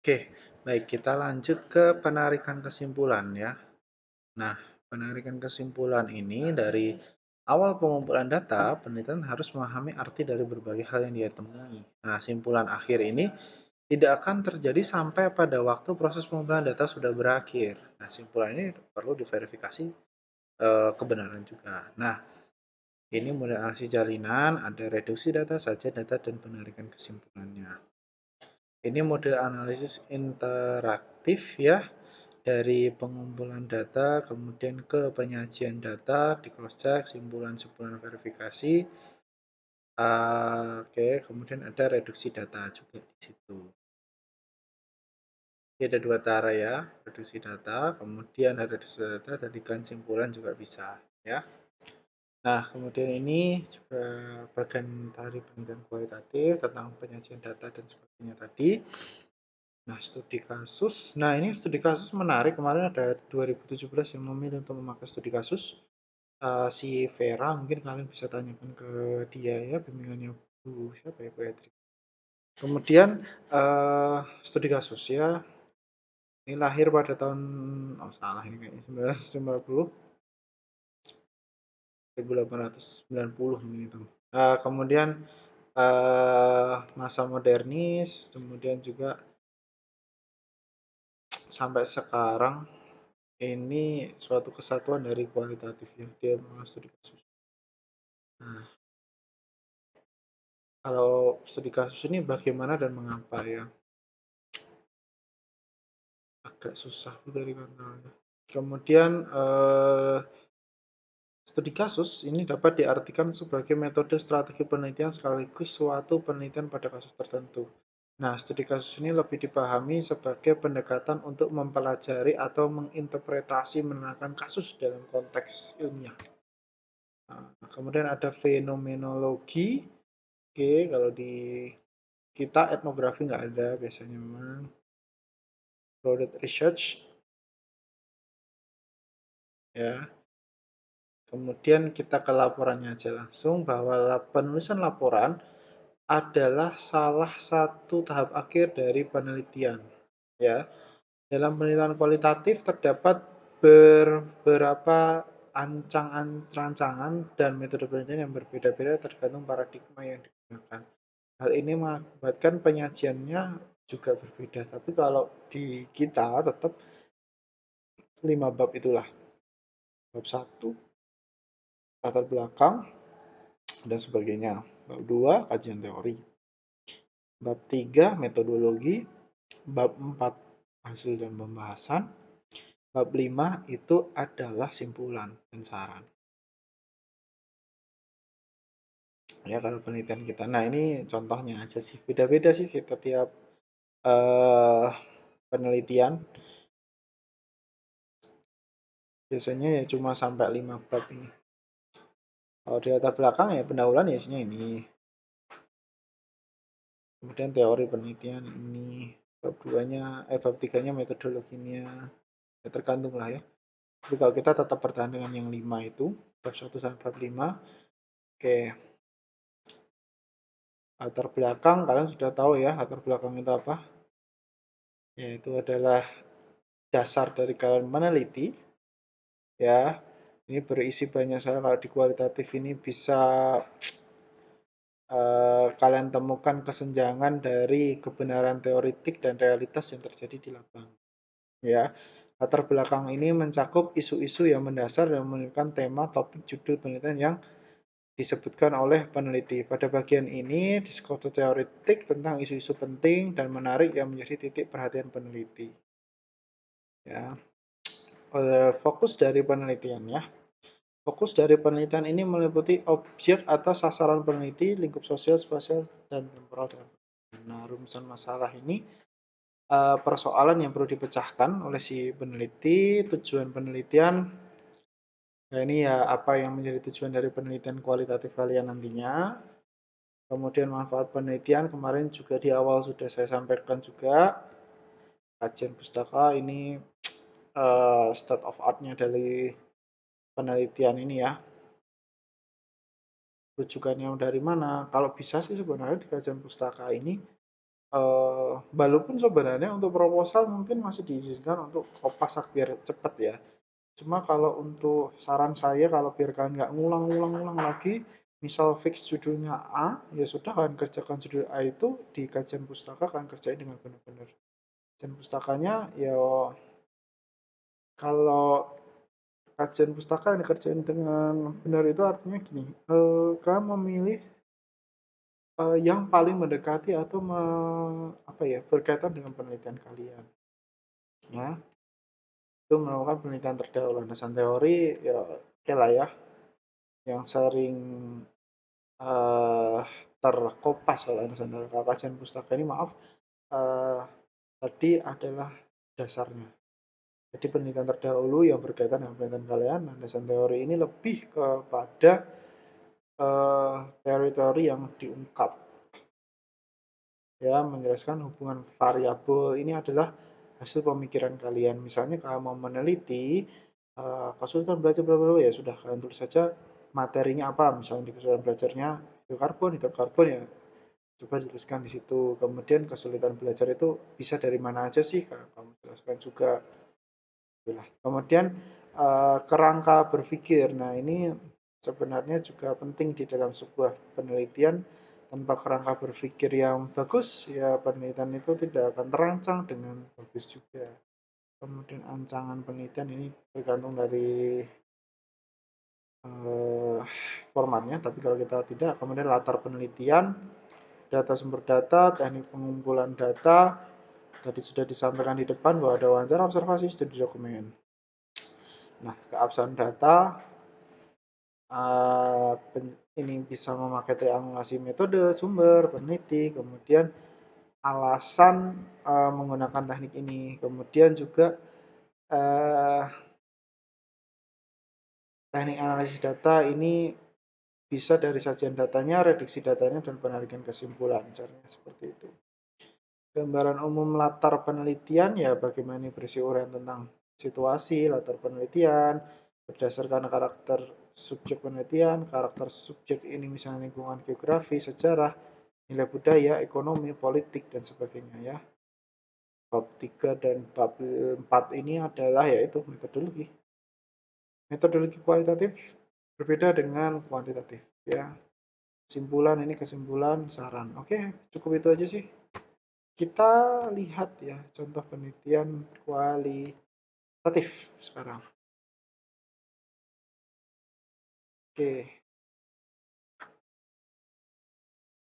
Oke, baik kita lanjut ke penarikan kesimpulan ya. Nah, penarikan kesimpulan ini dari awal pengumpulan data, penelitian harus memahami arti dari berbagai hal yang dia temui. Nah, simpulan akhir ini tidak akan terjadi sampai pada waktu proses pengumpulan data sudah berakhir. Nah, simpulan ini perlu diverifikasi kebenaran juga. Nah, ini model analisis jalinan, ada reduksi data saja data dan penarikan kesimpulannya. Ini model analisis interaktif ya, dari pengumpulan data kemudian ke penyajian data, di cross check, simpulan-simpulan verifikasi. Oke, kemudian ada reduksi data juga di situ. Jadi ada dua cara ya, reduksi data, kemudian ada reduksi data jadikan simpulan juga bisa ya. Nah, kemudian ini juga bagian dari penelitian kualitatif tentang penyajian data dan sebagainya tadi. Nah, studi kasus. Nah, ini studi kasus menarik. Kemarin ada 2017 yang memilih untuk memakai studi kasus. Si Vera, mungkin kalian bisa tanyakan ke dia ya, bimbingannya Bu siapa ya, Bu Edri. Kemudian studi kasus ya. Ini lahir pada tahun salah ini kayaknya 1950 1890 mungkin itu. Kemudian masa modernis, kemudian juga sampai sekarang ini suatu kesatuan dari kualitatif yang dia studi kasus. Nah, kalau studi kasus ini bagaimana dan mengapa ya? Agak susah dari kanalnya. Kemudian studi kasus ini dapat diartikan sebagai metode strategi penelitian sekaligus suatu penelitian pada kasus tertentu. Nah, studi kasus ini lebih dipahami sebagai pendekatan untuk mempelajari atau menginterpretasi menerangkan kasus dalam konteks ilmiah. Nah, kemudian ada fenomenologi. Oke, kalau di kita etnografi nggak ada biasanya memang. Grounded research ya. Kemudian kita ke laporannya aja langsung bahwa penulisan laporan adalah salah satu tahap akhir dari penelitian. Ya, dalam penelitian kualitatif terdapat beberapa rancangan dan metode penelitian yang berbeda-beda tergantung paradigma yang digunakan. Hal ini mengakibatkan penyajiannya juga berbeda. Tapi kalau di kita tetap 5 bab itulah. Bab 1 latar belakang dan sebagainya. Bab 2 kajian teori. Bab 3 metodologi. Bab 4 hasil dan pembahasan. Bab 5 itu adalah simpulan dan saran. Ya kalau penelitian kita. Nah ini contohnya aja sih. Beda-beda sih setiap penelitian. Biasanya ya cuma sampai 5 bab ini. Kalau di latar belakang ya pendahuluan ya isinya ini. Kemudian teori penelitian ini. Bab 2-nya, bab 3-nya metodologinya. Ya tergantung lah ya. Tapi kalau kita tetap bertahan dengan yang 5 itu, bab 1 sampai bab 5. Oke. Latar belakang, kalian sudah tahu ya latar belakang itu apa? Yaitu adalah dasar dari kalian meneliti. Ya, ini berisi banyak sekali. Kalau di kualitatif ini bisa kalian temukan kesenjangan dari kebenaran teoritik dan realitas yang terjadi di lapangan. Ya, latar belakang ini mencakup isu-isu yang mendasar dan menunjukkan tema, topik, judul penelitian yang disebutkan oleh peneliti. Pada bagian ini, diskursus teoritik tentang isu-isu penting dan menarik yang menjadi titik perhatian peneliti. Ya, fokus dari penelitian ya. Fokus dari penelitian ini meliputi objek atau sasaran peneliti, lingkup sosial, spasial, dan temporal. Nah, rumusan masalah ini persoalan yang perlu dipecahkan oleh si peneliti, tujuan penelitian. Nah, ini ya apa yang menjadi tujuan dari penelitian kualitatif kalian nantinya. Kemudian manfaat penelitian kemarin juga di awal sudah saya sampaikan juga. Kajian pustaka ini state of art-nya dari penelitian ini ya. Rujukannya dari mana? Kalau bisa sih sebenarnya di kajian pustaka ini Walaupun sebenarnya untuk proposal mungkin masih diizinkan untuk kopas biar cepet ya. Cuma kalau untuk saran saya kalau biar kalian nggak ngulang-ngulang lagi, misal fix judulnya A, ya sudah kalian kerjakan judul A itu di kajian pustaka kalian kerjain dengan benar-benar. Kajian pustakanya ya kalau kajian pustaka yang dikerjain dengan benar itu artinya gini, kalian memilih yang paling mendekati atau apa ya berkaitan dengan penelitian kalian, ya itu melakukan penelitian terdahulu landasan teori ya oke lah ya yang sering eh, terkopas oleh landasan teori kajian pustaka ini maaf eh, tadi adalah dasarnya. Jadi penelitian terdahulu yang berkaitan dengan penelitian kalian landasan teori ini lebih kepada teori-teori yang diungkap ya menjelaskan hubungan variabel ini adalah hasil pemikiran kalian. Misalnya kalau mau meneliti kesulitan belajar bla bla ya sudah kalian tulis saja materinya apa. Misalnya di kesulitan belajarnya hidup karbon ya coba dituliskan di situ. Kemudian kesulitan belajar itu bisa dari mana aja sih kamu jelaskan juga. Kemudian kerangka berpikir. Nah, ini sebenarnya juga penting di dalam sebuah penelitian. Tanpa kerangka berpikir yang bagus, ya penelitian itu tidak akan terancang dengan bagus juga. Kemudian ancangan penelitian ini tergantung dari eh, formatnya, tapi kalau kita tidak, kemudian latar penelitian, data sumber data, teknik pengumpulan data, tadi sudah disampaikan di depan bahwa ada wawancara observasi studi dokumen. Nah, keabsahan data ini bisa memakai triangulasi metode, sumber, peneliti, kemudian alasan menggunakan teknik ini, kemudian juga uh, teknik analisis data ini bisa dari sajian datanya, reduksi datanya, dan penarikan kesimpulan. Caranya seperti itu. Gambaran umum latar penelitian ya bagaimana berisi uraian tentang situasi, latar penelitian, berdasarkan karakter subjek penelitian, karakter subjek ini misalnya lingkungan geografi, sejarah, nilai budaya, ekonomi, politik, dan sebagainya ya. Bab 3 dan bab 4 ini adalah yaitu metodologi. Metodologi kualitatif berbeda dengan kuantitatif ya. Kesimpulan ini kesimpulan saran. Oke, cukup itu aja sih. Kita lihat ya contoh penelitian kualitatif sekarang. Oke.